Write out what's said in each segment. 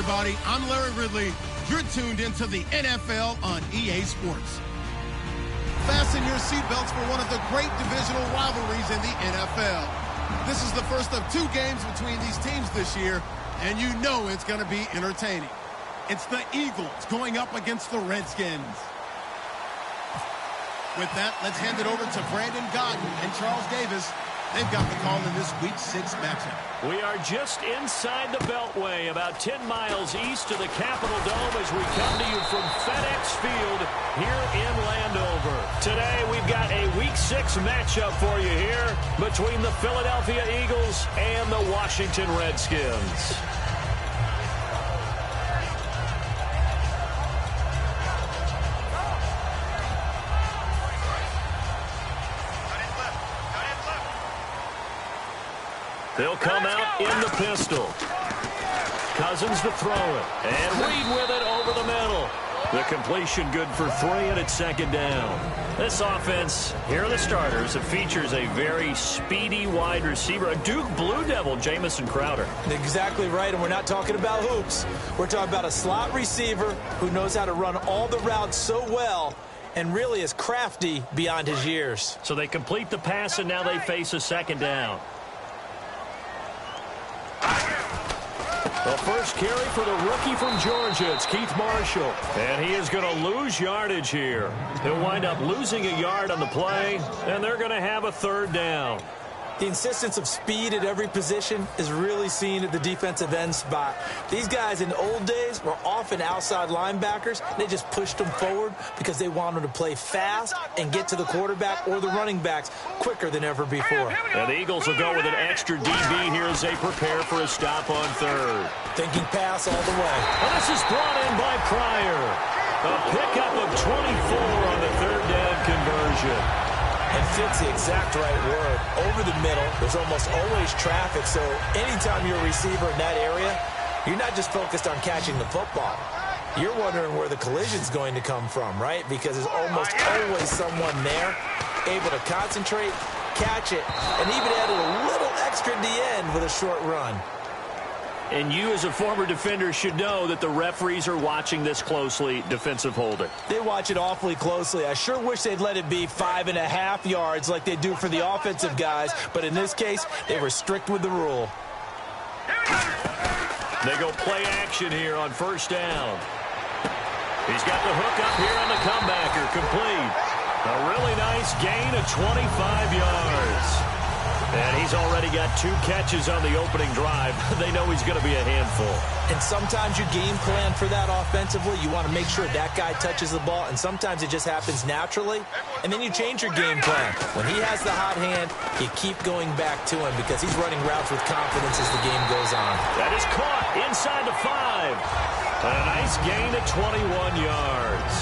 everybody. I'm Larry Ridley. You're tuned into the NFL on EA Sports. Fasten your seatbelts for one of the great divisional rivalries in the NFL. This is the first of 2 games between these teams this year, and you know it's going to be entertaining. It's the Eagles going up against the Redskins. With that, let's hand it over to Brandon Godden and Charles Davis. They've got the call in this Week 6 matchup. We are just inside the Beltway, about 10 miles east of the Capitol Dome as we come to you from FedEx Field here in Landover. Today, we've got a Week 6 matchup for you here between the Philadelphia Eagles and the Washington Redskins. They'll come out in the pistol. Cousins to throw it. And Reed with it over the middle. The completion good for 3, and it's 2nd down. This offense, here are the starters. It features a very speedy wide receiver, a Duke Blue Devil, Jamison Crowder. Exactly right, and we're not talking about hoops. We're talking about a slot receiver who knows how to run all the routes so well and really is crafty beyond his years. So they complete the pass, and now they face a 2nd down. The first carry for the rookie from Georgia. It's Keith Marshall. And he is going to lose yardage here. He'll wind up losing a yard on the play, and they're going to have a 3rd down. The insistence of speed at every position is really seen at the defensive end spot. These guys in the old days were often outside linebackers. They just pushed them forward because they wanted to play fast and get to the quarterback or the running backs quicker than ever before. And the Eagles will go with an extra DB here as they prepare for a stop on 3rd. Thinking pass all the way. And this is brought in by Pryor. A pickup of 24 on the 3rd down conversion. And fits the exact right word. Over the middle, there's almost always traffic, so anytime you're a receiver in that area, you're not just focused on catching the football. You're wondering where the collision's going to come from, right? Because there's almost always someone there able to concentrate, catch it, and even add a little extra at the end with a short run. And you, as a former defender, should know that the referees are watching this closely, defensive holding. They watch it awfully closely. I sure wish they'd let it be 5.5 yards like they do for the offensive guys, but in this case, they were strict with the rule. They go play action here on 1st down. He's got the hook up here on the comebacker, complete. A really nice gain of 25 yards. And he's already got 2 catches on the opening drive. They know he's going to be a handful. And sometimes you game plan for that offensively. You want to make sure that guy touches the ball, and sometimes it just happens naturally. And then you change your game plan. When he has the hot hand, you keep going back to him because he's running routes with confidence as the game goes on. That is caught inside the 5. And a nice gain of 21 yards.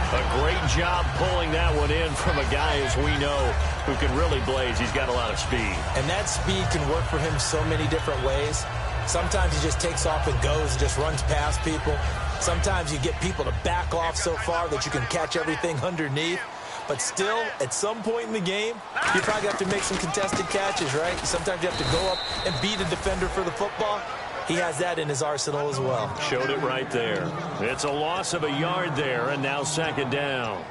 A great job pulling that one in from a guy, as we know, who can really blaze. He's got a lot of speed. And that speed can work for him so many different ways. Sometimes he just takes off and goes and just runs past people. Sometimes you get people to back off so far that you can catch everything underneath. But still, at some point in the game, you probably have to make some contested catches, right? Sometimes you have to go up and beat a defender for the football. He has that in his arsenal as well. Showed it right there. It's a loss of a yard there, and now 2nd down.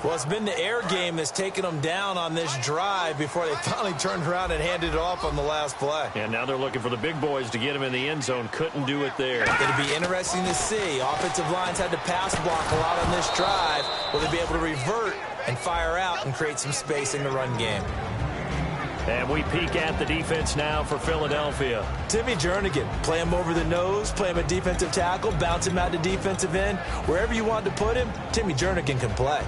Well, it's been the air game that's taken them down on this drive before they finally turned around and handed it off on the last play. And now they're looking for the big boys to get him in the end zone. Couldn't do it there. It'll be interesting to see. Offensive lines had to pass block a lot on this drive. Will they be able to revert and fire out and create some space in the run game? And we peek at the defense now for Philadelphia. Timmy Jernigan, play him over the nose, play him at defensive tackle, bounce him out to defensive end. Wherever you want to put him, Timmy Jernigan can play.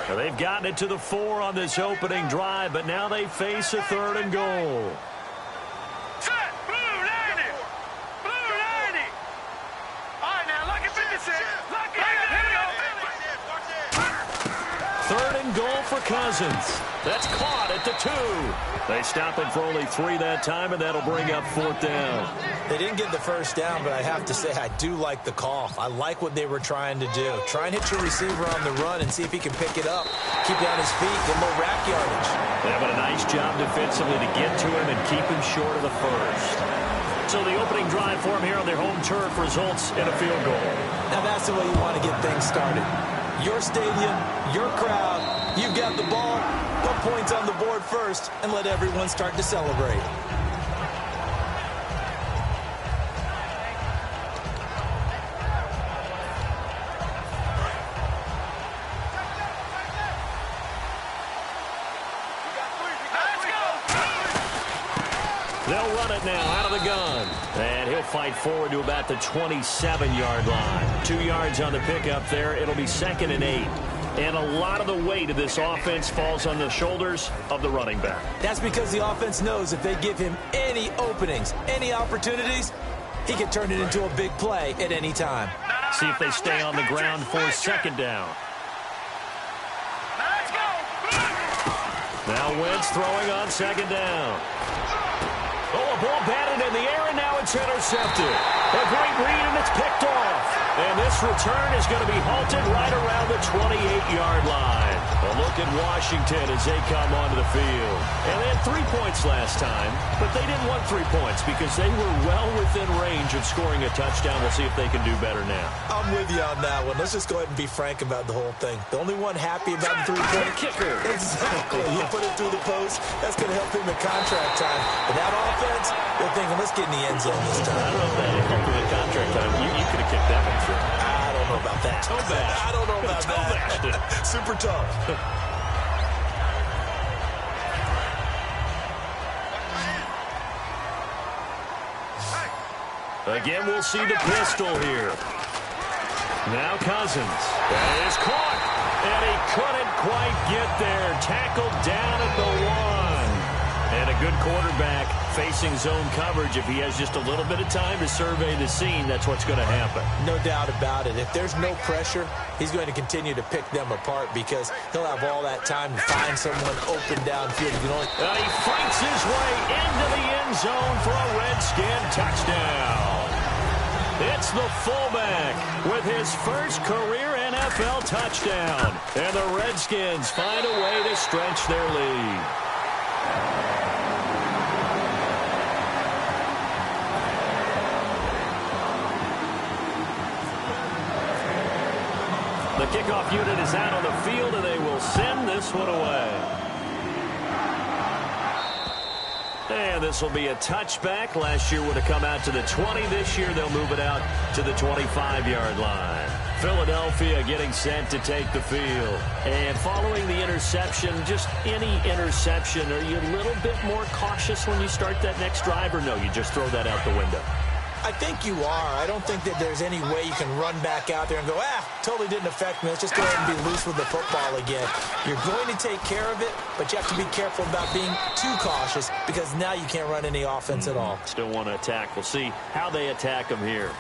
Now they've gotten it to the 4 on this opening drive, but now they face a 3rd and goal. Set, blue 90. Blue 90. All right, now, look at 56. Look at it. Here we go. 3rd and goal for Cousins. That's caught at the 2. They stop it for only 3 that time, and that'll bring up 4th down. They didn't get the first down, but I have to say I do like the call. I like what they were trying to do. Try and hit your receiver on the run and see if he can pick it up. Keep it on his feet, get a little rack yardage. They're having a nice job defensively to get to him and keep him short of the first. So the opening drive for him here on their home turf results in a field goal. Now that's the way you want to get things started. Your stadium, your crowd, you've got the ball, put points on the board first, and let everyone start to celebrate. They'll run it now out of the gun. And he'll fight forward to about the 27-yard line. 2 yards on the pickup there. It'll be 2nd and 8. And a lot of the weight of this offense falls on the shoulders of the running back. That's because the offense knows if they give him any openings, any opportunities, he can turn it into a big play at any time. See if they stay on the ground for 2nd down. Now Wentz throwing on 2nd down. Oh, a ball batted in the air, and now it's intercepted. A great read, and it's picked off. And this return is going to be halted right around the 28-yard line. A look at Washington as they come onto the field. And they had 3 points last time, but they didn't want 3 points because they were well within range of scoring a touchdown. We'll see if they can do better now. I'm with you on that one. Let's just go ahead and be frank about the whole thing. The only one happy about the 3-point kicker. Exactly. You put it through the post. That's going to help him in contract time. But that offense, they're thinking, let's get in the end zone this time. I don't know if that helped him in contract time. You could have kicked that one through. I don't know about that. I don't know about that. Super tough. Again, we'll see the pistol here. Now Cousins. That is caught. And he couldn't quite get there. Tackled down at the 1. And a good quarterback facing zone coverage. If he has just a little bit of time to survey the scene, that's what's going to happen. No doubt about it. If there's no pressure, he's going to continue to pick them apart because he'll have all that time to find someone open downfield. He fights his way into the end zone for a Redskin touchdown. It's the fullback with his first career NFL touchdown. And the Redskins find a way to stretch their lead. The kickoff unit is out on the field, and they will send this one away. And this will be a touchback. Last year would have come out to the 20. This year they'll move it out to the 25-yard line. Philadelphia getting set to take the field. And following the interception, just any interception, are you a little bit more cautious when you start that next drive, or no, you just throw that out the window? I think you are. I don't think that there's any way you can run back out there and go, totally didn't affect me. Let's just go ahead and be loose with the football again. You're going to take care of it, but you have to be careful about being too cautious because now you can't run any offense at all. Still want to attack. We'll see how they attack them here.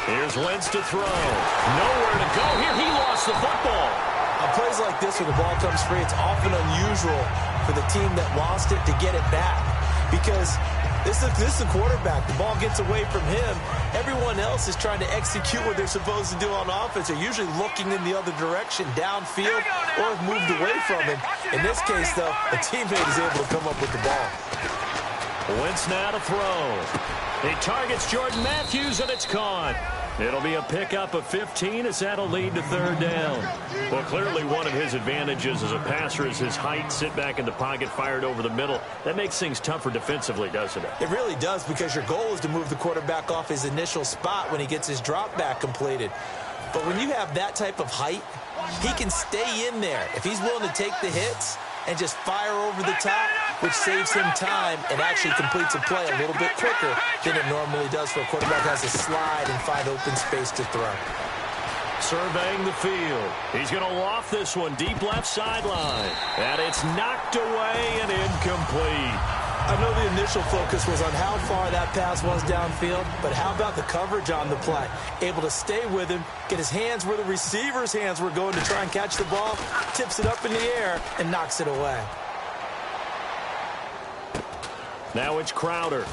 Here's Wentz to throw. Nowhere to go here. He lost the football. On plays like this where the ball comes free, it's often unusual for the team that lost it to get it back because this is the quarterback. The ball gets away from him. Everyone else is trying to execute what they're supposed to do on offense. They're usually looking in the other direction, downfield, or have moved away from him. In this case, though, a teammate is able to come up with the ball. Wentz now to throw. He targets Jordan Matthews, and it's caught. It'll be a pickup of 15 as that'll lead to 3rd down. Well, clearly one of his advantages as a passer is his height. Sit back in the pocket, fired over the middle. That makes things tougher defensively, doesn't it? It really does because your goal is to move the quarterback off his initial spot when he gets his drop back completed. But when you have that type of height, he can stay in there. If he's willing to take the hits and just fire over the top, which saves him time and actually completes a play a little bit quicker than it normally does for a quarterback who has to slide and find open space to throw. Surveying the field. He's going to loft this one deep left sideline. And it's knocked away and incomplete. I know the initial focus was on how far that pass was downfield, but how about the coverage on the play? Able to stay with him, get his hands where the receiver's hands were going to try and catch the ball, tips it up in the air, and knocks it away. Now it's Crowder.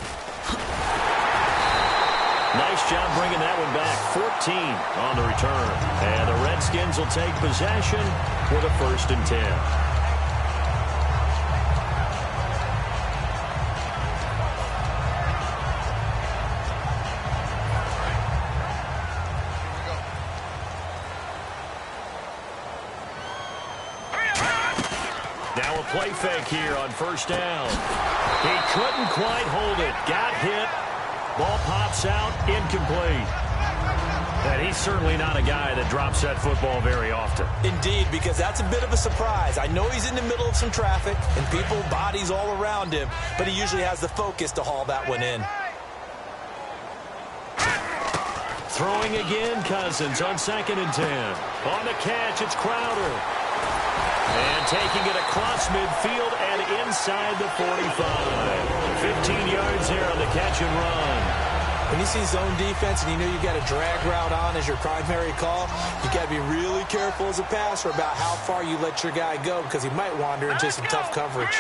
Nice job bringing that one back. 14 on the return. And the Redskins will take possession with a 1st and 10. Now a play fake here on 1st down. He couldn't quite hold it. Got hit. Ball pops out, incomplete. And he's certainly not a guy that drops that football very often. Indeed, because that's a bit of a surprise. I know he's in the middle of some traffic and people, bodies all around him, but he usually has the focus to haul that one in. Throwing again, Cousins on 2nd and 10. On the catch, it's Crowder. And taking it across midfield and inside the 45. 15 yards there on the catch and run. When you see zone defense and you know you got a drag route on as your primary call, you got to be really careful as a passer about how far you let your guy go because he might wander into some tough coverage.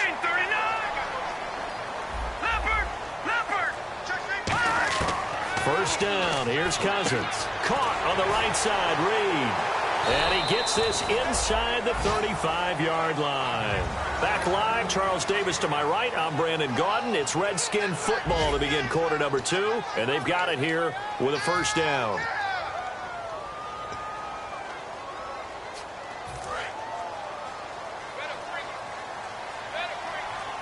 First down, here's Cousins. Caught on the right side, Reed. And he gets this inside the 35-yard line. Back live, Charles Davis to my right. I'm Brandon Gaudin. It's Redskin football to begin quarter number 2. And they've got it here with a 1st down.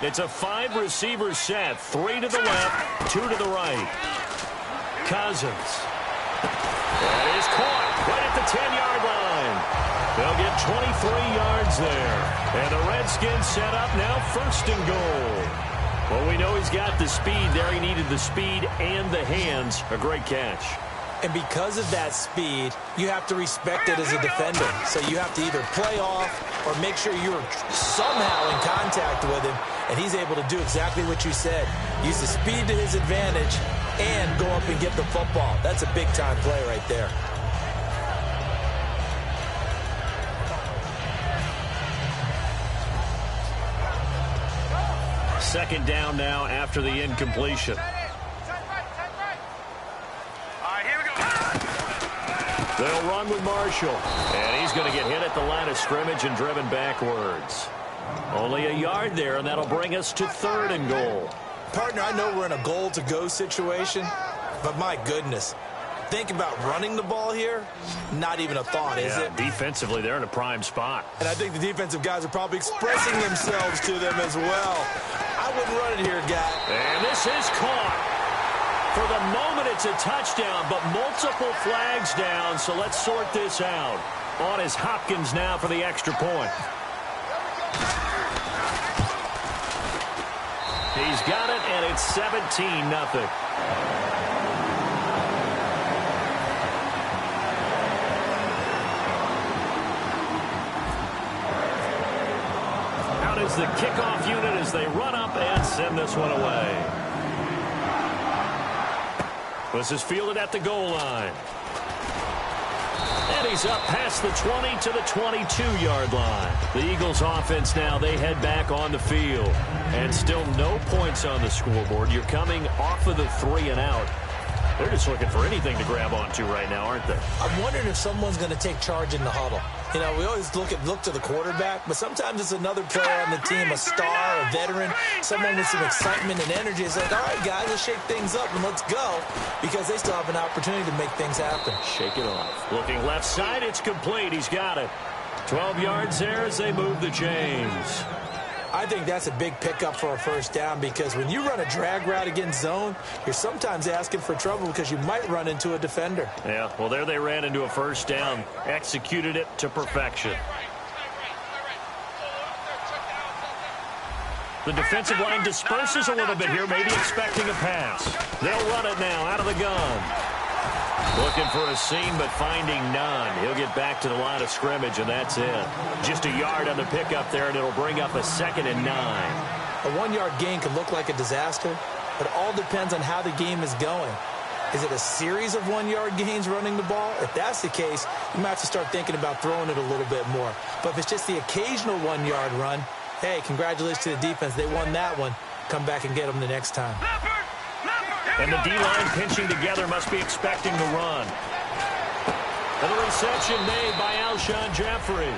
It's a 5-receiver set. 3 to the left, 2 to the right. Cousins. That is caught right at the 10-yard line. They'll get 23 yards there. And the Redskins set up now 1st and goal. Well, we know he's got the speed there. He needed the speed and the hands. A great catch. And because of that speed, you have to respect it as a defender. So you have to either play off or make sure you're somehow in contact with him. And he's able to do exactly what you said. Use the speed to his advantage and go up and get the football. That's a big-time play right there. Second down now after the incompletion. They'll run with Marshall. And he's going to get hit at the line of scrimmage and driven backwards. Only a yard there, and that'll bring us to 3rd and goal. Partner, I know we're in a goal-to-go situation, but my goodness. Think about running the ball here. Not even a thought, is it? Defensively, they're in a prime spot. And I think the defensive guys are probably expressing themselves to them as well. I wouldn't run it here, guy. And this is caught. For the moment, it's a touchdown, but multiple flags down, so let's sort this out. On is Hopkins now for the extra point. He's got it, and it's 17-0. Out is the kickoff unit as they run up and send this one away. This is fielded at the goal line. And he's up past the 20 to the 22-yard line. The Eagles offense now, they head back on the field. And still no points on the scoreboard. You're coming off of the 3 and out. They're just looking for anything to grab onto right now, aren't they? I'm wondering if someone's going to take charge in the huddle. You know, we always look to the quarterback, but sometimes it's another player on the team, a star, a veteran, someone with some excitement and energy. It's like, all right, guys, let's shake things up and let's go, because they still have an opportunity to make things happen. Shake it off. Looking left side, it's complete. He's got it. 12 yards there as they move the chains. I think that's a big pickup for a 1st down, because when you run a drag route against zone, you're sometimes asking for trouble because you might run into a defender. Yeah, well, there they ran into a 1st down, executed it to perfection. The defensive line disperses a little bit here, maybe expecting a pass. They'll run it now out of the gun. Looking for a seam, but finding none. He'll get back to the line of scrimmage, and that's it. Just a yard on the pickup there, and it'll bring up a 2nd and 9. A 1-yard gain can look like a disaster, but it all depends on how the game is going. Is it a series of 1-yard gains running the ball? If that's the case, you might have to start thinking about throwing it a little bit more. But if it's just the occasional 1-yard run, hey, congratulations to the defense. They won that one. Come back and get them the next time. And the D-line pinching together must be expecting the run. And the reception made by Alshon Jeffrey.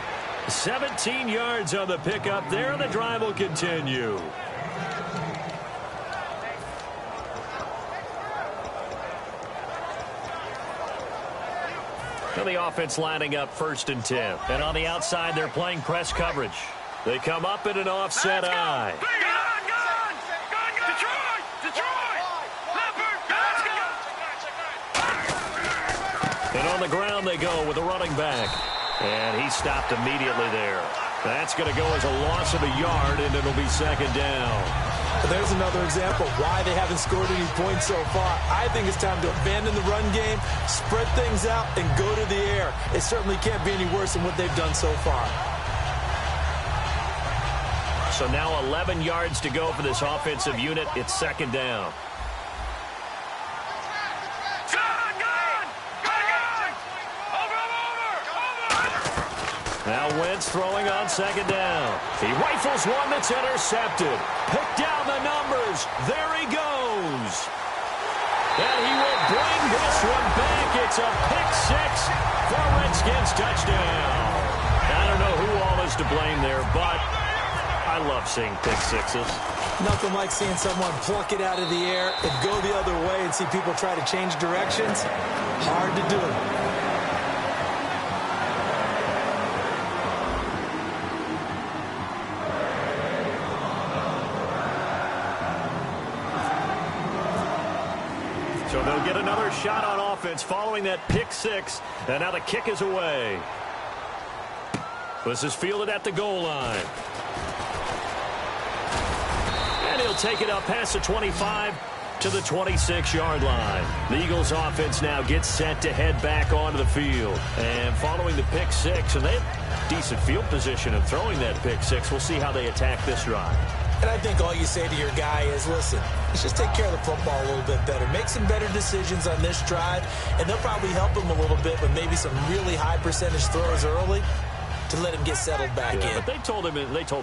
17 yards on the pickup there, and the drive will continue. Now the offense lining up 1st and 10. And on the outside, they're playing press coverage. They come up in an offset eye. And on the ground they go with a running back. And he stopped immediately there. That's going to go as a loss of a yard, and it'll be 2nd down. There's another example of why they haven't scored any points so far. I think it's time to abandon the run game, spread things out, and go to the air. It certainly can't be any worse than what they've done so far. So now 11 yards to go for this offensive unit. It's 2nd down. Now Wentz throwing on 2nd down. He rifles one that's intercepted. Pick down the numbers. There he goes. And he will bring this one back. It's a pick 6 for a Redskins touchdown. I don't know who all is to blame there, but I love seeing pick 6s. Nothing like seeing someone pluck it out of the air and go the other way and see people try to change directions. Hard to do. So they'll get another shot on offense following that pick 6. And now the kick is away. This is fielded at the goal line. And he'll take it up past the 25 to the 26-yard line. The Eagles offense now gets set to head back onto the field. And following the pick 6, and they have decent field position of throwing that pick 6. We'll see how they attack this drive. And I think all you say to your guy is, listen, let's just take care of the football a little bit better. Make some better decisions on this drive, and they'll probably help him a little bit with maybe some really high percentage throws early to let him get settled back in. But they told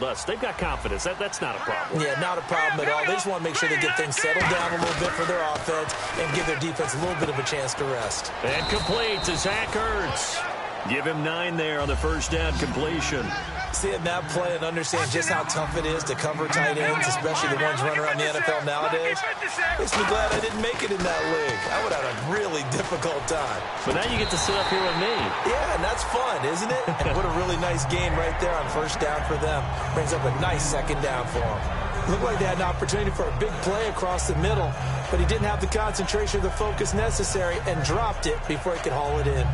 us they've got confidence. That's not a problem. Yeah, not a problem at all. They just want to make sure they get things settled down a little bit for their offense and give their defense a little bit of a chance to rest. And complete to Zach Ertz. Give him 9 there on the 1st down completion. Seeing that play and understand just how tough it is to cover tight ends, especially the ones running around the NFL nowadays, makes me glad I didn't make it in that league. I would have had a really difficult time. But now you get to sit up here with me. Yeah, and that's fun, isn't it? And what a really nice game right there on 1st down for them. Brings up a nice 2nd down for them. Looked like they had an opportunity for a big play across the middle, but he didn't have the concentration or the focus necessary and dropped it before he could haul it in.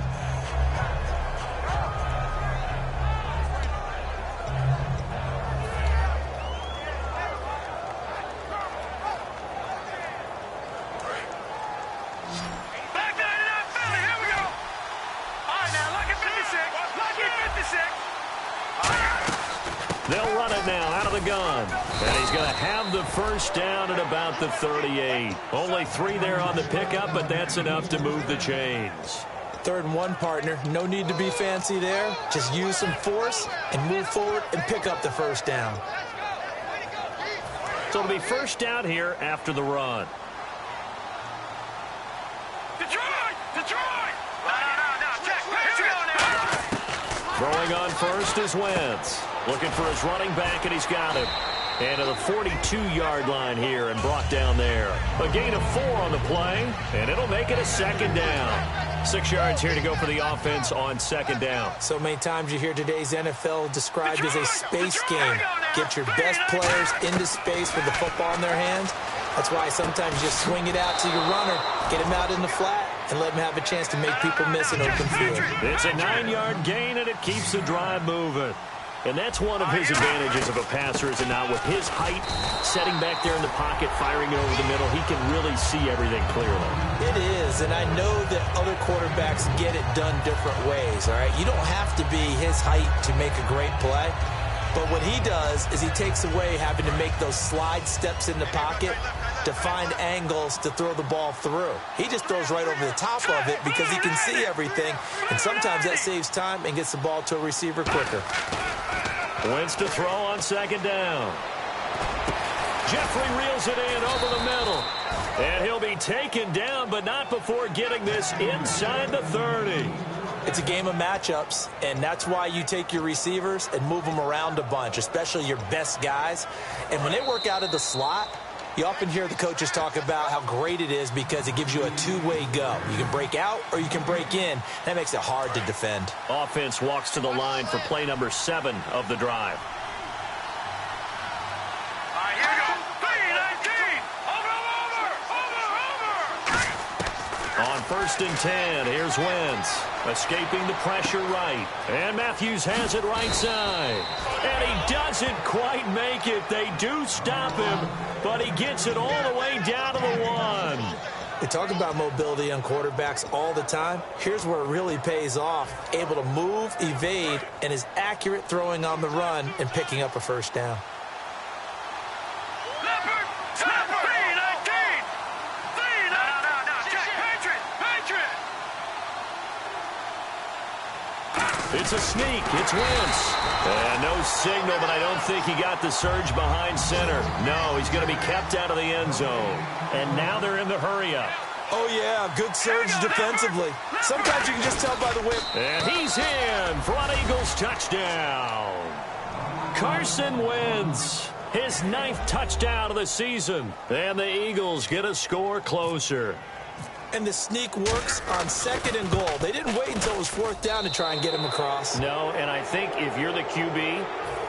They'll run it now out of the gun. And he's going to have the 1st down at about the 38. Only 3 there on the pickup, but that's enough to move the chains. 3rd and 1, partner. No need to be fancy there. Just use some force and move forward and pick up the 1st down. So it'll be 1st down here after the run. Throwing on 1st is Wentz. Looking for his running back, and he's got him. And to the 42-yard line here and brought down there. A gain of 4 on the play, and it'll make it a 2nd down. 6 yards here to go for the offense on 2nd down. So many times you hear today's NFL described as a space game. Get your best players into space with the football in their hands. That's why sometimes you just swing it out to your runner, get him out in the flat, and let him have a chance to make people miss an open field. It's a 9-yard gain, and it keeps the drive moving. And that's one of his advantages of a passer, is it not? With his height, setting back there in the pocket, firing it over the middle, he can really see everything clearly. It is, and I know that other quarterbacks get it done different ways, all right? You don't have to be his height to make a great play. But what he does is he takes away having to make those slide steps in the pocket to find angles to throw the ball through. He just throws right over the top of it because he can see everything, and sometimes that saves time and gets the ball to a receiver quicker. Wentz to throw on second down. Jeffrey reels it in over the middle. And he'll be taken down, but not before getting this inside the 30. It's a game of matchups, and that's why you take your receivers and move them around a bunch, especially your best guys. And when they work out of the slot, you often hear the coaches talk about how great it is because it gives you a two-way go. You can break out or you can break in. That makes it hard to defend. Offense walks to the line for play number 7 of the drive. On 1st and 10, here's Wentz, escaping the pressure right. And Matthews has it right side. And he doesn't quite make it. They do stop him, but he gets it all the way down to the 1. They talk about mobility on quarterbacks all the time. Here's where it really pays off. Able to move, evade, and is accurate throwing on the run and picking up a first down. It's a sneak. It's Wentz. And no signal, but I don't think he got the surge behind center. No, he's going to be kept out of the end zone. And now they're in the hurry-up. Oh, yeah, good surge defensively. Sometimes you can just tell by the whip. And he's in for an Eagles touchdown. Carson Wentz, his 9th touchdown of the season. And the Eagles get a score closer. And the sneak works on 2nd and goal. They didn't wait until it was 4th down to try and get him across. No, and I think if you're the QB,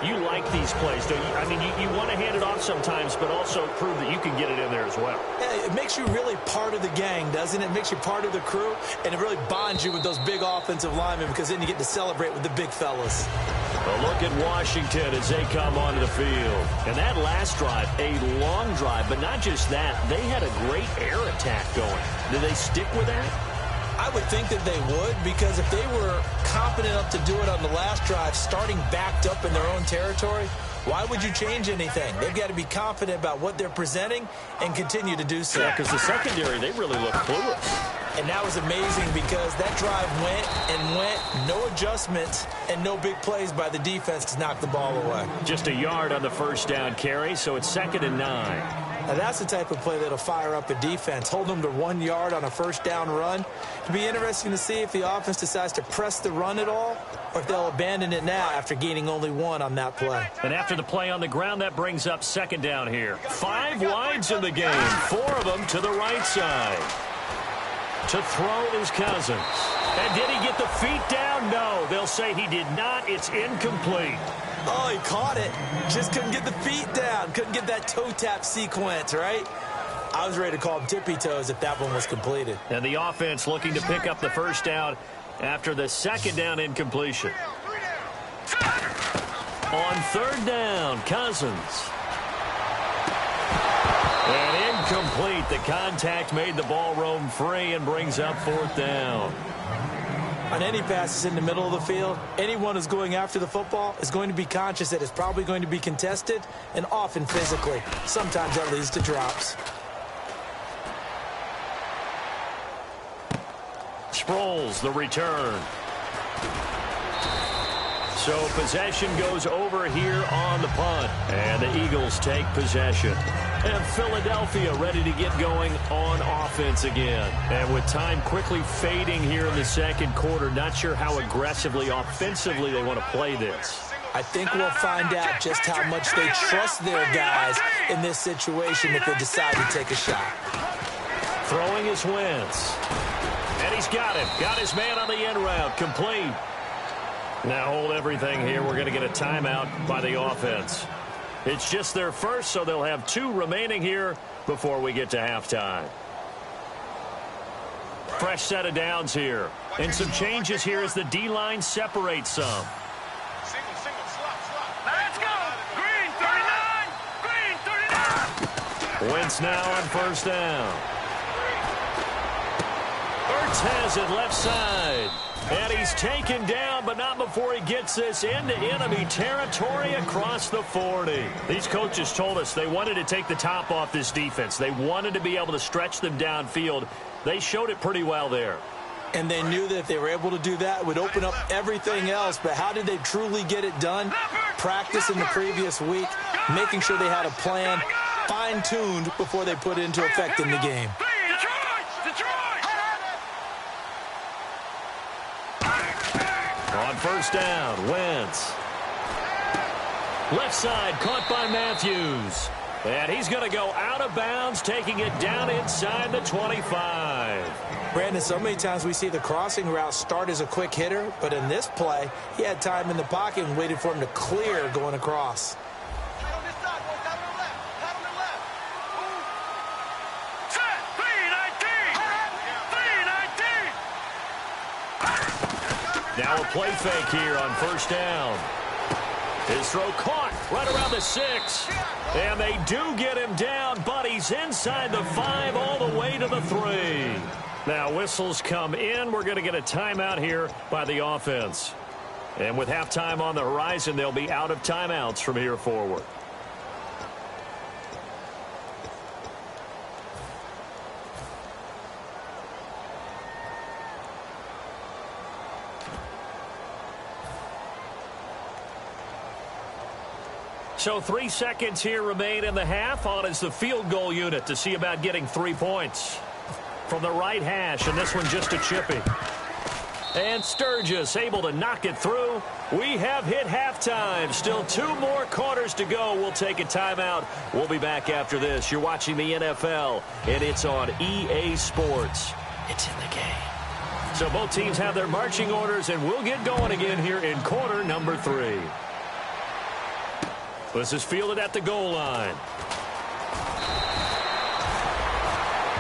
you like these plays, don't you? I mean, you want to hand it off sometimes, but also prove that you can get it in there as well. Yeah, it makes you really part of the gang, doesn't it? It makes you part of the crew, and it really bonds you with those big offensive linemen because then you get to celebrate with the big fellas. A look at Washington as they come onto the field. And that last drive, a long drive, but not just that. They had a great air attack going. Do they stick with that? I would think that they would, because if they were confident enough to do it on the last drive, starting backed up in their own territory, why would you change anything? They've got to be confident about what they're presenting and continue to do so. Yeah, because the secondary, they really look clueless. And that was amazing because that drive went and went, no adjustments, and no big plays by the defense to knock the ball away. Just a yard on the first down carry, so it's 2nd and 9. Now that's the type of play that'll fire up a defense. Hold them to 1 yard on a first down run. It'll be interesting to see if the offense decides to press the run at all, or if they'll abandon it now after gaining only 1 on that play. And after the play on the ground, that brings up 2nd down here. 5 wides in the game, 4 of them to the right side. To throw is Cousins. And did he get the feet down? No, they'll say he did not. It's incomplete. Oh, he caught it. Just couldn't get the feet down. Couldn't get that toe tap sequence, right? I was ready to call him tippy toes if that one was completed. And the offense looking to pick up the first down after the 2nd down incompletion. On 3rd down, Cousins. And incomplete. The contact made the ball roam free and brings up 4th down. On any passes in the middle of the field, anyone who's going after the football is going to be conscious that it's probably going to be contested, and often physically. Sometimes that leads to drops. Sproles, the return. So possession goes over here on the punt. And the Eagles take possession. And Philadelphia ready to get going on offense again. And with time quickly fading here in the 2nd quarter, not sure how aggressively, offensively they want to play this. I think we'll find out just how much they trust their guys in this situation if they decide to take a shot. Throwing is Wentz. And he's got it. Got his man on the end route. Complete. Now hold everything here. We're going to get a timeout by the offense. It's just their first, so they'll have 2 remaining here before we get to halftime. Fresh set of downs here. And some changes here as the D-line separates some. Single, slot. Wentz now on first down. Ertz has it left side. And he's taken down, but not before he gets this into enemy territory across the 40. These coaches told us they wanted to take the top off this defense. They wanted to be able to stretch them downfield. They showed it pretty well there. And they knew that if they were able to do that, it would open up everything else. But how did they truly get it done? Practice in the previous week, making sure they had a plan, fine-tuned before they put it into effect in the game. On first down, Wentz. Left side, caught by Matthews. And he's going to go out of bounds, taking it down inside the 25. Brandon, so many times we see the crossing route start as a quick hitter, but in this play, he had time in the pocket and waited for him to clear going across. Now a play fake here on first down. His throw caught right around the 6. And they do get him down, but he's inside the 5 all the way to the 3. Now whistles come in. We're going to get a timeout here by the offense. And with halftime on the horizon, they'll be out of timeouts from here forward. So 3 seconds here remain in the half. On is the field goal unit to see about getting 3 points. From the right hash, and this one just a chippy. And Sturgis able to knock it through. We have hit halftime. Still 2 more quarters to go. We'll take a timeout. We'll be back after this. You're watching the NFL, and it's on EA Sports. It's in the game. So both teams have their marching orders, and we'll get going again here in quarter number 3. This is fielded at the goal line.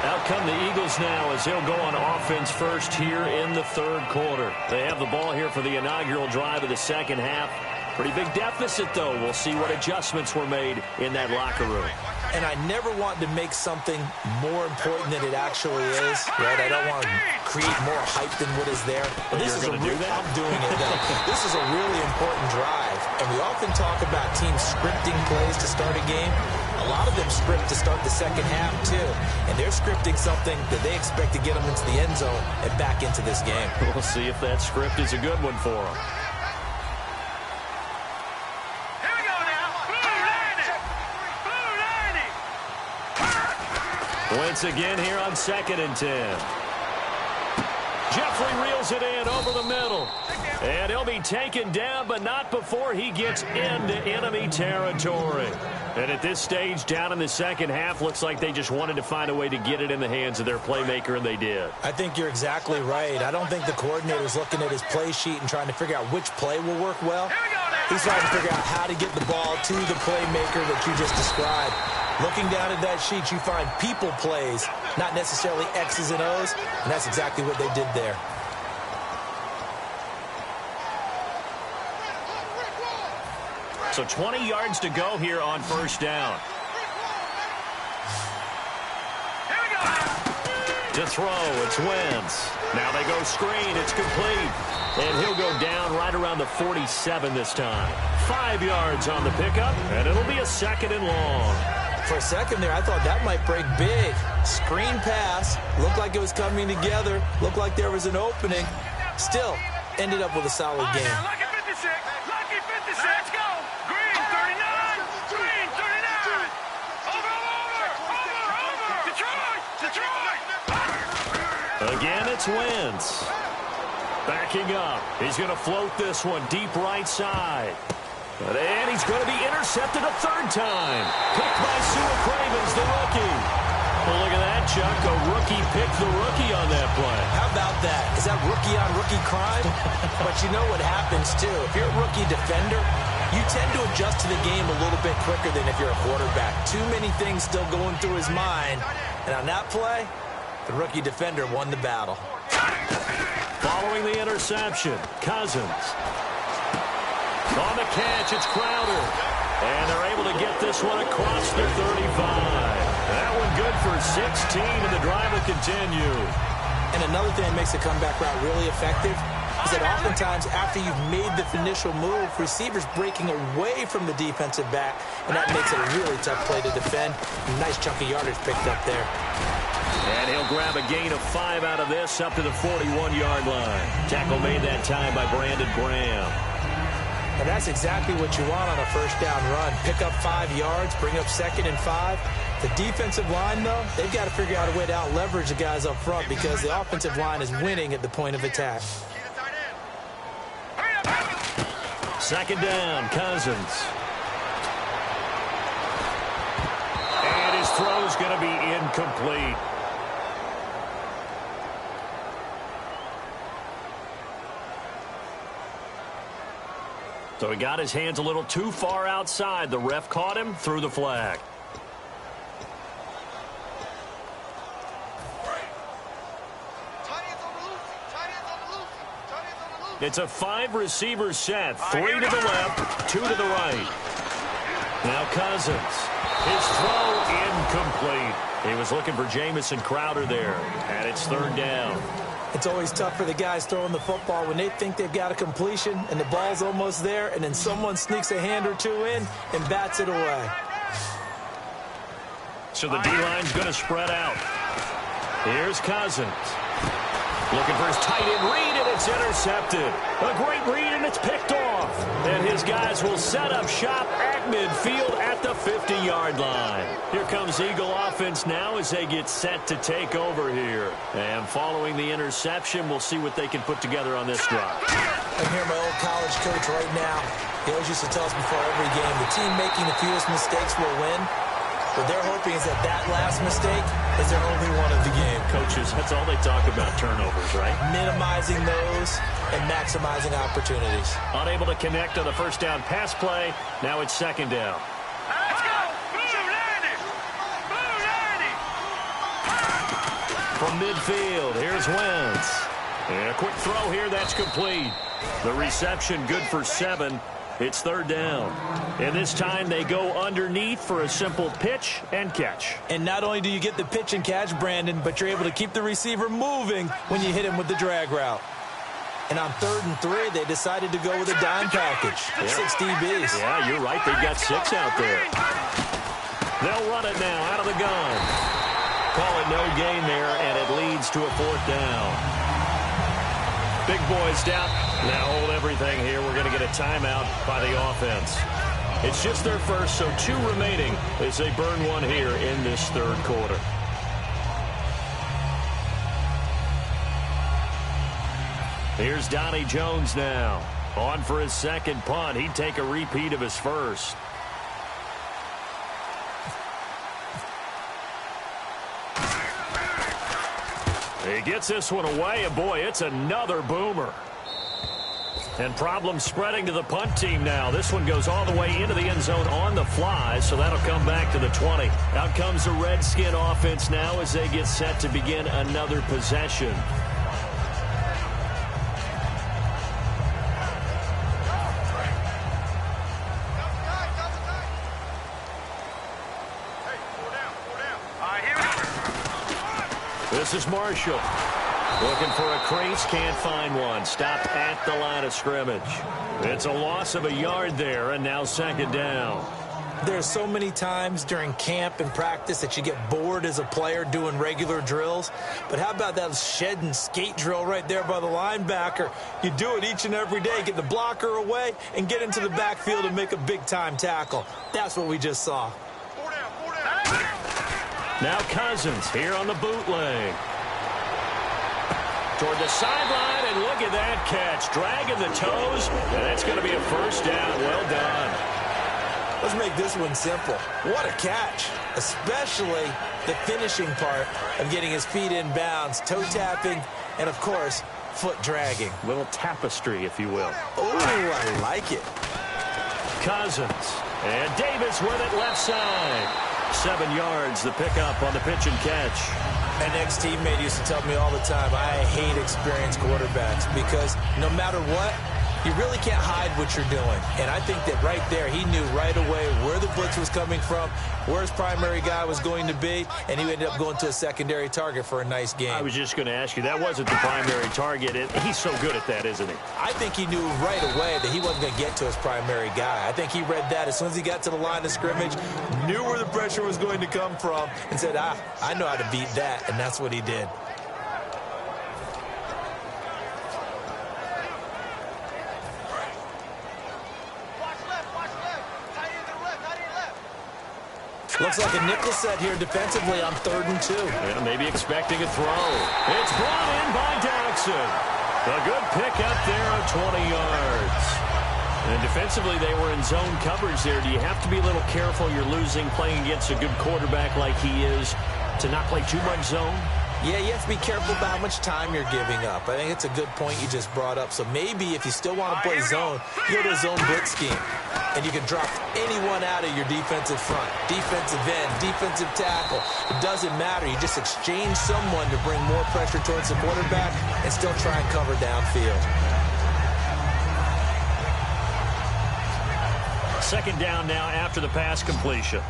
Out come the Eagles now as they'll go on offense first here in the 3rd quarter. They have the ball here for the inaugural drive of the second half. Pretty big deficit, though. We'll see what adjustments were made in that locker room. And I never want to make something more important than it actually is, right? I don't want to create more hype than what is there. But this is I'm doing it, though. This is a really important drive. And we often talk about teams scripting plays to start a game. A lot of them script to start the second half, too. And they're scripting something that they expect to get them into the end zone and back into this game. We'll see if that script is a good one for them. Once again here on 2nd and 10. Jeffrey reels it in over the middle. And he'll be taken down, but not before he gets into enemy territory. And at this stage, down in the second half, looks like they just wanted to find a way to get it in the hands of their playmaker, and they did. I think you're exactly right. I don't think the coordinator's looking at his play sheet and trying to figure out which play will work well. He's trying to figure out how to get the ball to the playmaker that you just described. Looking down at that sheet, you find people plays, not necessarily X's and O's, and that's exactly what they did there. So 20 yards to go here on first down. To throw, it's Wentz. Now they go screen, it's complete. And he'll go down right around the 47 this time. 5 yards on the pickup, and it'll be a 2nd and long. For a second there, I thought that might break big. Screen pass, looked like it was coming together, looked like there was an opening. Still, ended up with a solid game. Lucky 56, lucky 56, let's go. Green 39, green 39. Over. Detroit. Again, it's Wentz. Backing up. He's going to float this one deep right side. And he's going to be intercepted a 3rd time. Picked by Sua Cravens, the rookie. Well, look at that, Chuck. A rookie picked the rookie on that play. How about that? Is that rookie-on-rookie crime? But you know what happens, too. If you're a rookie defender, you tend to adjust to the game a little bit quicker than if you're a quarterback. Too many things still going through his mind. And on that play, the rookie defender won the battle. Following the interception, Cousins. On the catch, it's Crowder. And they're able to get this one across the 35. 16, and the drive will continue. And another thing that makes the comeback route really effective is that oftentimes after you've made the initial move, receivers breaking away from the defensive back, and that makes it a really tough play to defend. Nice chunk of yardage picked up there. And he'll grab a gain of 5 out of this up to the 41-yard line. Tackle made that time by Brandon Graham. And that's exactly what you want on a first down run. Pick up 5 yards, bring up 2nd and 5. The defensive line, though, they've got to figure out a way to out-leverage the guys up front because the offensive line is winning at the point of attack. 2nd down, Cousins. And his throw's going to be incomplete. So he got his hands a little too far outside. The ref caught him, threw the flag. It's a 5-receiver set. 3 to the left, 2 to the right. Now Cousins. His throw incomplete. He was looking for Jamison Crowder there. And it's 3rd down. It's always tough for the guys throwing the football when they think they've got a completion and the ball's almost there, and then someone sneaks a hand or two in and bats it away. So the D-line's going to spread out. Here's Cousins. Looking for his tight end read, and it's intercepted. A great read, and it's picked off. And his guys will set up shop at midfield at the 50-yard line. Here comes Eagle offense now as they get set to take over here. And following the interception, we'll see what they can put together on this drive. I'm here, my old college coach right now. He always used to tell us before every game, the team making the fewest mistakes will win. What they're hoping is that last mistake is their only one of the game. Coaches, that's all they talk about, turnovers, right? Minimizing those and maximizing opportunities. Unable to connect on the first down pass play. Now it's 2nd down. Let's go! Blue 90! Blue 90! From midfield, here's Wentz. And a quick throw here, that's complete. The reception good for 7. It's 3rd down. And this time they go underneath for a simple pitch and catch. And not only do you get the pitch and catch, Brandon, but you're able to keep the receiver moving when you hit him with the drag route. And on 3rd and 3, they decided to go with a dime package. Yeah. 6 DBs. Yeah, you're right. They've got 6 out there. They'll run it now out of the gun. Call it no gain there, and it leads to a 4th down. Big boys down. Now hold everything here. We're going to get a timeout by the offense. It's just their first, so 2 remaining as they burn 1 here in this 3rd quarter. Here's Donnie Jones now. On for his 2nd punt. He'd take a repeat of his first. He gets this one away, and boy, it's another boomer. And problems spreading to the punt team now. This one goes all the way into the end zone on the fly, so that'll come back to the 20. Out comes the Redskin offense now as they get set to begin another possession. This is Marshall. Looking for a crease, can't find one. Stopped at the line of scrimmage. It's a loss of a yard there, and now 2nd down. There's so many times during camp and practice that you get bored as a player doing regular drills. But how about that shed and skate drill right there by the linebacker? You do it each and every day. Get the blocker away and get into the backfield and make a big-time tackle. That's what we just saw. Now Cousins here on the bootleg. Toward the sideline, and look at that catch. Dragging the toes, and that's going to be a 1st down. Well done. Let's make this one simple. What a catch, especially the finishing part of getting his feet in bounds, toe tapping, and, of course, foot dragging. Little tapestry, if you will. Oh, I like it. Cousins, and Davis with it left side. 7 yards, the pickup on the pitch and catch. An ex-teammate used to tell me all the time, I hate experienced quarterbacks because no matter what, You really can't hide what you're doing. And I think that right there, he knew right away where the blitz was coming from, where his primary guy was going to be, and he ended up going to a secondary target for a nice game. I was just going to ask you, that wasn't the primary target. He's so good at that, isn't he? I think he knew right away that he wasn't going to get to his primary guy. I think he read that as soon as he got to the line of scrimmage, knew where the pressure was going to come from, and said, I know how to beat that, and that's what he did. Looks like a nickel set here defensively on 3rd and 2. Yeah, maybe expecting a throw. It's brought in by Jackson. A good pick up there of 20 yards. And defensively, they were in zone coverage there. Do you have to be a little careful? You're losing playing against a good quarterback like he is to not play too much zone? Yeah, you have to be careful about how much time you're giving up. I think it's a good point you just brought up. So maybe if you still want to play zone, you go to a zone blitz scheme. And you can drop anyone out of your defensive front, defensive end, defensive tackle. It doesn't matter. You just exchange someone to bring more pressure towards the quarterback and still try and cover downfield. 2nd down now after the pass completion.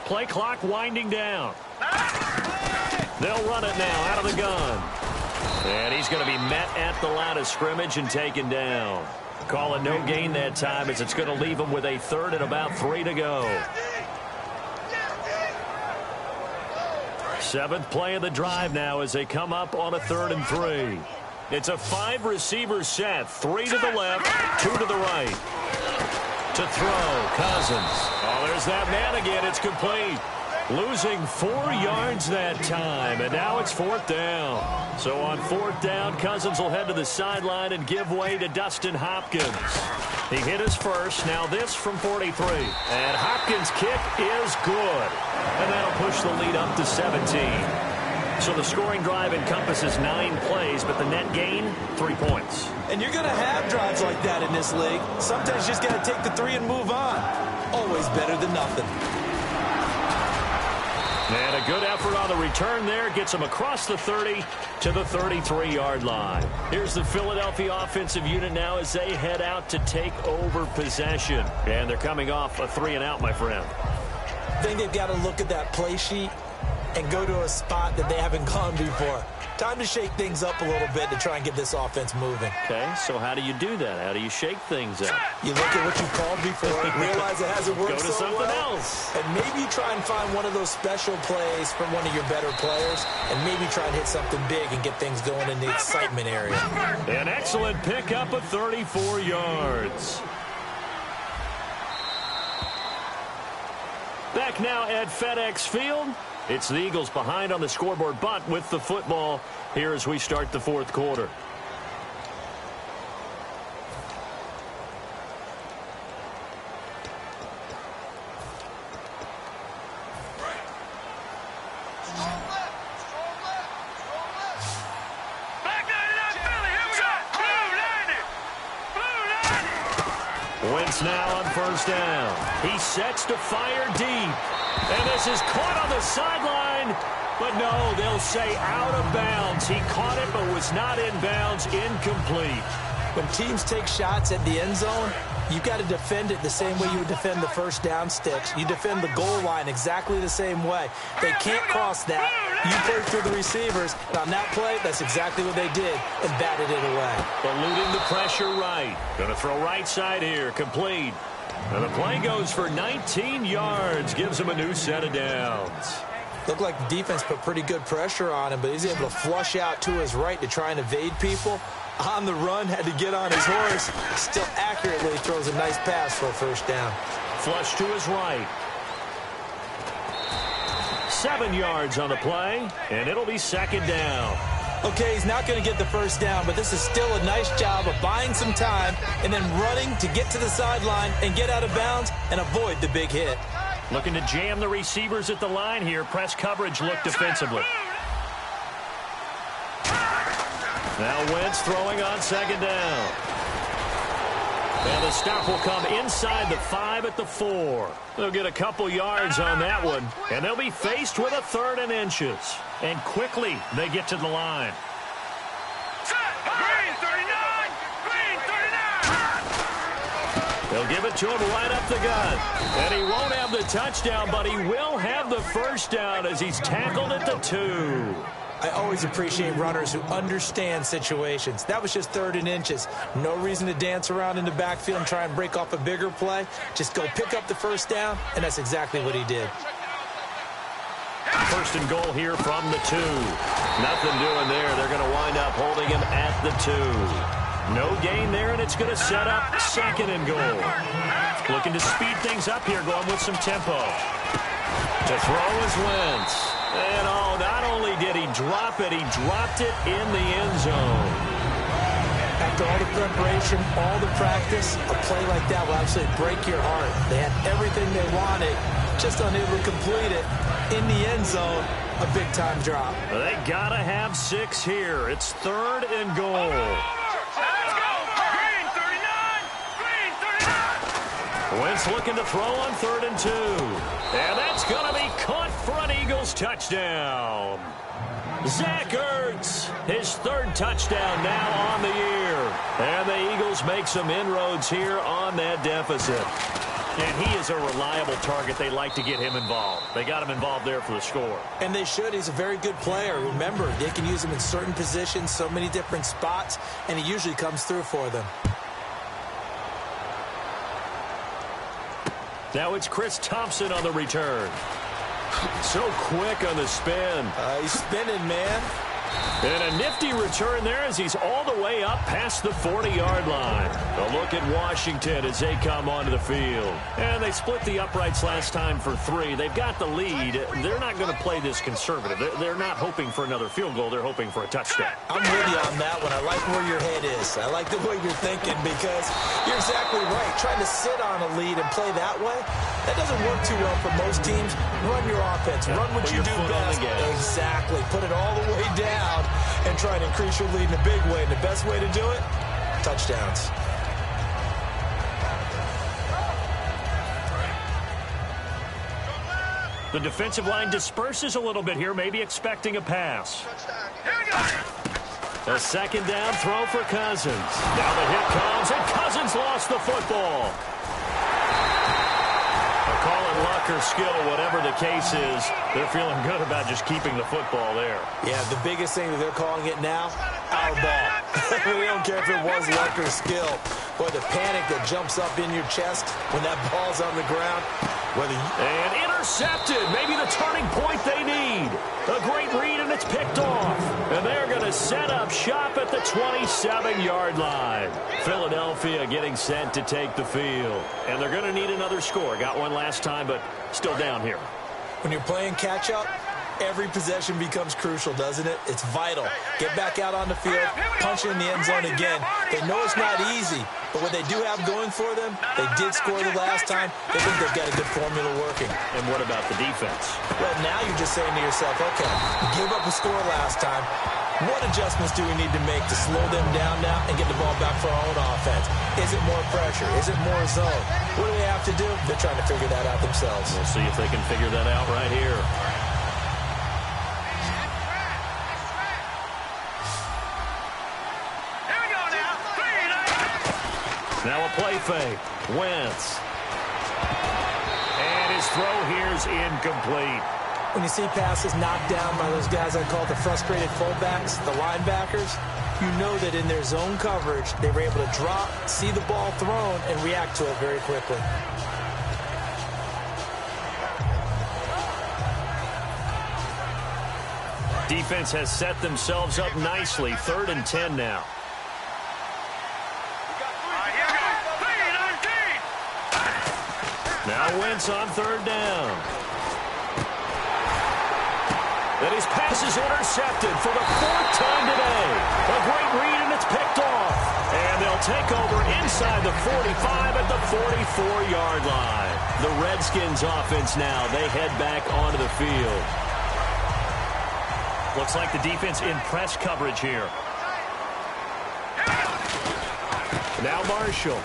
Play clock winding down. They'll run it now out of the gun. And he's going to be met at the line of scrimmage and taken down. Call it no gain that time as it's going to leave him with a 3rd and about 3 to go. 7th play of the drive now as they come up on a 3rd and 3. It's a 5-receiver set. 3 to the left, 2 to the right. To throw, Cousins. Oh, there's that man again. It's complete. Losing 4 yards that time, and now it's 4th down. So on 4th down, Cousins will head to the sideline and give way to Dustin Hopkins. He hit his first. Now this from 43. And Hopkins' kick is good. And that'll push the lead up to 17. So the scoring drive encompasses 9 plays, but the net gain, 3 points. And you're going to have drives like that in this league. Sometimes you just got to take the 3 and move on. Always better than nothing. And a good effort on the return there. Gets him across the 30 to the 33-yard line. Here's the Philadelphia offensive unit now as they head out to take over possession. And they're coming off a 3-and-out, my friend. I think they've got to look at that play sheet and go to a spot that they haven't gone before. Time to shake things up a little bit to try and get this offense moving. Okay, so how do you do that? How do you shake things up? You look at what you called before, realize it hasn't worked so well. Go to something else. And maybe try and find one of those special plays from one of your better players, and maybe try and hit something big and get things going in the excitement area. An excellent pickup of 34 yards. Back now at FedEx Field. It's the Eagles behind on the scoreboard, but with the football here as we start the 4th quarter. Wentz now on 1st down. He sets to fire deep. And this is caught on the sideline. But no, they'll say out of bounds. He caught it but was not in bounds. Incomplete. When teams take shots at the end zone, you've got to defend it the same way you would defend the 1st down sticks. You defend the goal line exactly the same way. They can't cross that. You play through the receivers. And on that play, that's exactly what they did and batted it away. Eluding the pressure right. Going to throw right side here. Complete. And the play goes for 19 yards. Gives him a new set of downs. Looked like the defense put pretty good pressure on him, but he's able to flush out to his right to try and evade people. On the run, had to get on his horse. Still accurately throws a nice pass for a 1st down. Flush to his right. 7 yards on the play, and it'll be 2nd down. Okay, he's not going to get the 1st down, but this is still a nice job of buying some time and then running to get to the sideline and get out of bounds and avoid the big hit. Looking to jam the receivers at the line here. Press coverage look defensively. Now Wentz throwing on 2nd down. And the stop will come inside the 5 at the 4. They'll get a couple yards on that one, and they'll be faced with a 3rd and inches. And quickly, they get to the line. Green 39! Green 39! They'll give it to him right up the gut. And he won't have the touchdown, but he will have the first down as he's tackled at the 2. I always appreciate runners who understand situations. That was just 3rd and inches. No reason to dance around in the backfield and try and break off a bigger play. Just go pick up the first down, and that's exactly what he did. First and goal here from the 2. Nothing doing there. They're going to wind up holding him at the 2. No gain there, and it's going to set up 2nd and goal. Looking to speed things up here, going with some tempo. To throw is Wentz. And, oh, not only did he drop it, he dropped it in the end zone. After all the preparation, all the practice, a play like that will absolutely break your heart. They had everything they wanted, just unable to complete it. In the end zone, a big-time drop. They got to have 6 here. It's 3rd and goal. Let's go! Green 39! Green 39! Wentz looking to throw on 3rd and 2. And that's going to be caught for an Eagles touchdown. Zach Ertz, his 3rd touchdown now on the year. And the Eagles make some inroads here on that deficit. And he is a reliable target. They like to get him involved. They got him involved there for the score. And they should. He's a very good player. Remember, they can use him in certain positions, so many different spots, and he usually comes through for them. Now it's Chris Thompson on the return. So quick on the spin. He's spinning, man. And a nifty return there as he's all the way up past the 40-yard line. A look at Washington as they come onto the field. And they split the uprights last time for 3. They've got the lead. They're not going to play this conservative. They're not hoping for another field goal. They're hoping for a touchdown. I'm with you on that one. I like where your head is. I like the way you're thinking because you're exactly right. Trying to sit on a lead and play that way, that doesn't work too well for most teams. Run your offense. Run what you do best. Exactly. Put it all the way down and try to increase your lead in a big way. And the best way to do it, touchdowns. The defensive line disperses a little bit here, maybe expecting a pass. A 2nd down throw for Cousins. Now the hit comes, and Cousins lost the football. Call it luck or skill, whatever the case is, they're feeling good about just keeping the football there. Yeah, the biggest thing that they're calling it now, our ball. They don't care if it was luck or skill. Boy, the panic that jumps up in your chest when that ball's on the ground. And intercepted. Maybe the turning point they need. A great read, and it's picked off. And they're going to set up shop at the 27-yard line. Philadelphia getting set to take the field. And they're going to need another score. Got one last time, but still down here. When you're playing catch-up, every possession becomes crucial, doesn't it? It's vital. Get back out on the field, punch it in the end zone again. They know it's not easy, but what they do have going for them, they did score the last time. They think they've got a good formula working. And what about the defense? Well, now you're just saying to yourself, okay, give up a score last time. What adjustments do we need to make to slow them down now and get the ball back for our own offense? Is it more pressure? Is it more zone? What do they have to do? They're trying to figure that out themselves. We'll see if they can figure that out right here. Now a play fake. Wentz. And his throw here's incomplete. When you see passes knocked down by those guys I call the frustrated fullbacks, the linebackers, you know that in their zone coverage, they were able to drop, see the ball thrown, and react to it very quickly. Defense has set themselves up nicely. 3rd and 10 now. Now Wentz on 3rd down. And his pass is intercepted for the 4th time today. A great read, and it's picked off. And they'll take over inside the 45 at the 44-yard line. The Redskins offense now, they head back onto the field. Looks like the defense in press coverage here. Now Marshall.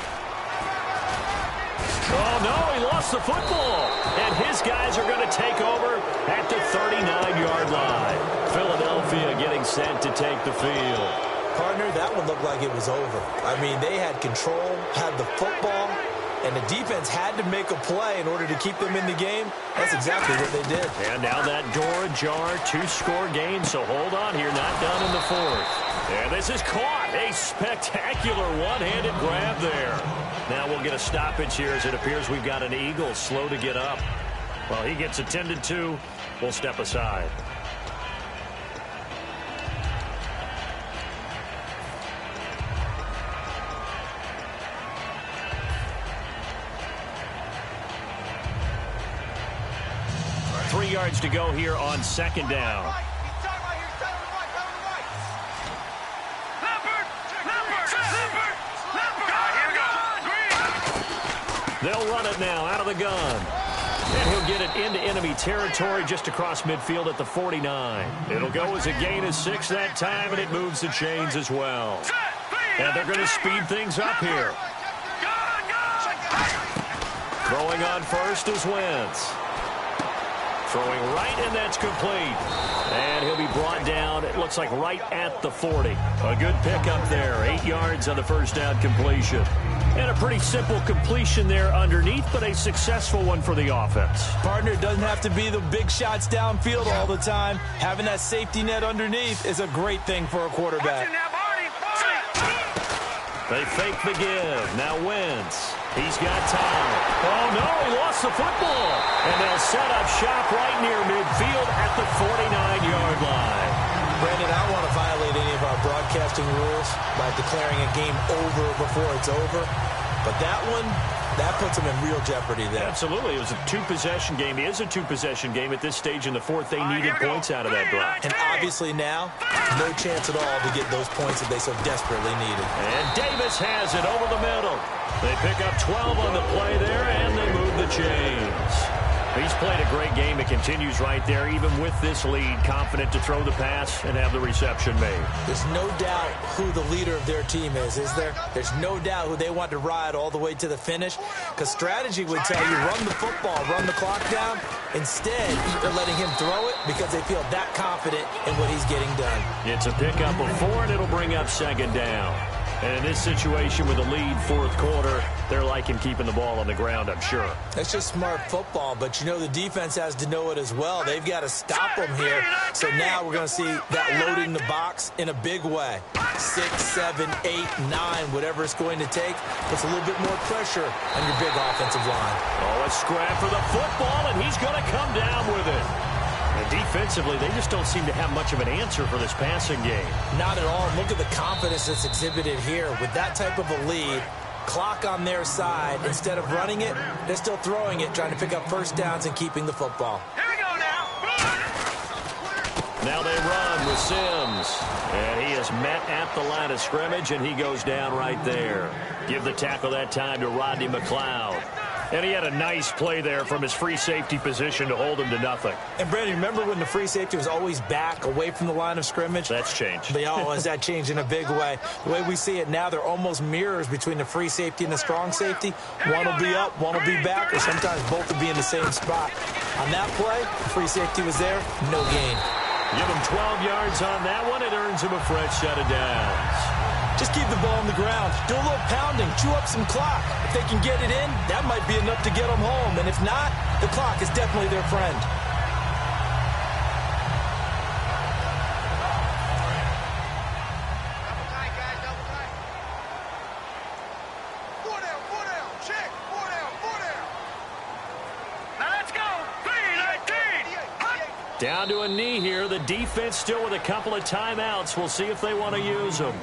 Oh, no, he lost the football. And his guys are going to take over at the 39-yard line. Philadelphia getting set to take the field. Partner, that one looked like it was over. I mean, they had control, had the football, and the defense had to make a play in order to keep them in the game. That's exactly what they did. And now that door ajar, 2-score game, so hold on here, not done in the fourth. And this is caught. A spectacular one-handed grab there. Now we'll get a stoppage here as it appears we've got an Eagle slow to get up. Well, he gets attended to. We'll step aside. Three yards to go here on second down. They'll run it now out of the gun. And he'll get it into enemy territory just across midfield at the 49. It'll go as a gain of 6 that time, and it moves the chains as well. And they're going to speed things up here. Throwing on first is Wentz. Throwing right, and that's complete. And he'll be brought down, it looks like right at the 40. A good pickup there. 8 yards on the first down completion. And a pretty simple completion there underneath, but a successful one for the offense. Partner, it doesn't have to be the big shots downfield all the time. Having that safety net underneath is a great thing for a quarterback. They fake the give. Now Wentz. He's got time. Oh, no, he lost the football. And they'll set up shop right near midfield at the 49-yard line. Brandon, I don't want to violate any of our broadcasting rules by declaring a game over before it's over. But that one, that puts them in real jeopardy there. Absolutely. It was a two-possession game. It is a two-possession game at this stage in the fourth. They needed points out of that drive. And obviously now, no chance at all to get those points that they so desperately needed. And Davis has it over the middle. They pick up 12 on the play there, and they move the chains. He's played a great game. It continues right there, even with this lead, confident to throw the pass and have the reception made. There's no doubt who the leader of their team is there? There's no doubt who they want to ride all the way to the finish, because strategy would tell you run the football, run the clock down. Instead, they're letting him throw it because they feel that confident in what he's getting done. It's a pickup of 4, and it'll bring up second down. And in this situation with a lead fourth quarter, they're liking keeping the ball on the ground, I'm sure. That's just smart football, but you know the defense has to know it as well. They've got to stop them here. So now we're going to see that loading the box in a big way. 6, 7, 8, 9, whatever it's going to take, puts a little bit more pressure on your big offensive line. Oh, a scrap for the football, and he's going to come down with it. And defensively, they just don't seem to have much of an answer for this passing game. Not at all. Look at the confidence that's exhibited here. With that type of a lead, clock on their side, instead of running it, they're still throwing it, trying to pick up first downs and keeping the football. Here we go now. Now they run with Sims. And he is met at the line of scrimmage, and he goes down right there. Give the tackle that time to Rodney McLeod. And he had a nice play there from his free safety position to hold him to nothing. And, Brandon, remember when the free safety was always back away from the line of scrimmage? That's changed. Has that changed in a big way? The way we see it now, they're almost mirrors between the free safety and the strong safety. One will be up, one will be back, or sometimes both will be in the same spot. On that play, free safety was there, no gain. Give him 12 yards on that one. It earns him a fresh set of downs. Just keep the ball on the ground. Do a little pounding. Chew up some clock. If they can get it in, that might be enough to get them home. And if not, the clock is definitely their friend. Down to a knee here. The defense still with a couple of timeouts. We'll see if they want to use them.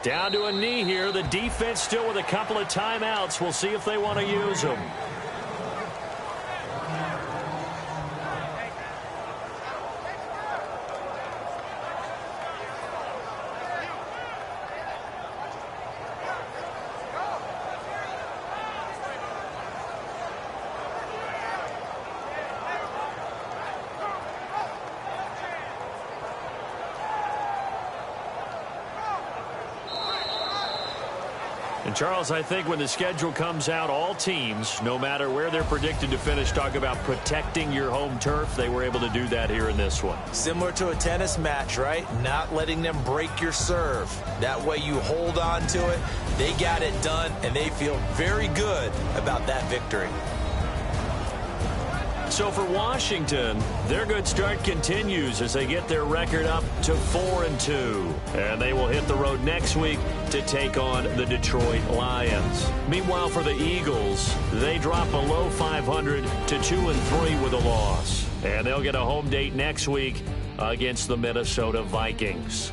Down to a knee here. The defense still with a couple of timeouts. We'll see if they want to use them. And, Charles, I think when the schedule comes out, all teams, no matter where they're predicted to finish, talk about protecting your home turf. They were able to do that here in this one. Similar to a tennis match, right? Not letting them break your serve. That way you hold on to it. They got it done, and they feel very good about that victory. So for Washington, their good start continues as they get their record up to 4-2. And they will hit the road next week to take on the Detroit Lions. Meanwhile, for the Eagles, they drop below 500 to 2-3 with a loss. And they'll get a home date next week against the Minnesota Vikings.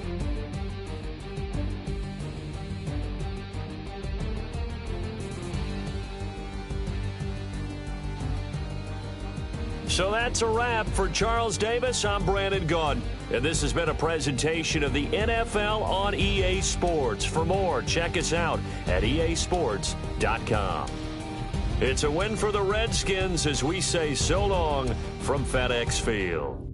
So that's a wrap. For Charles Davis, I'm Brandon Gaudin. And this has been a presentation of the NFL on EA Sports. For more, check us out at easports.com. It's a win for the Redskins as we say so long from FedEx Field.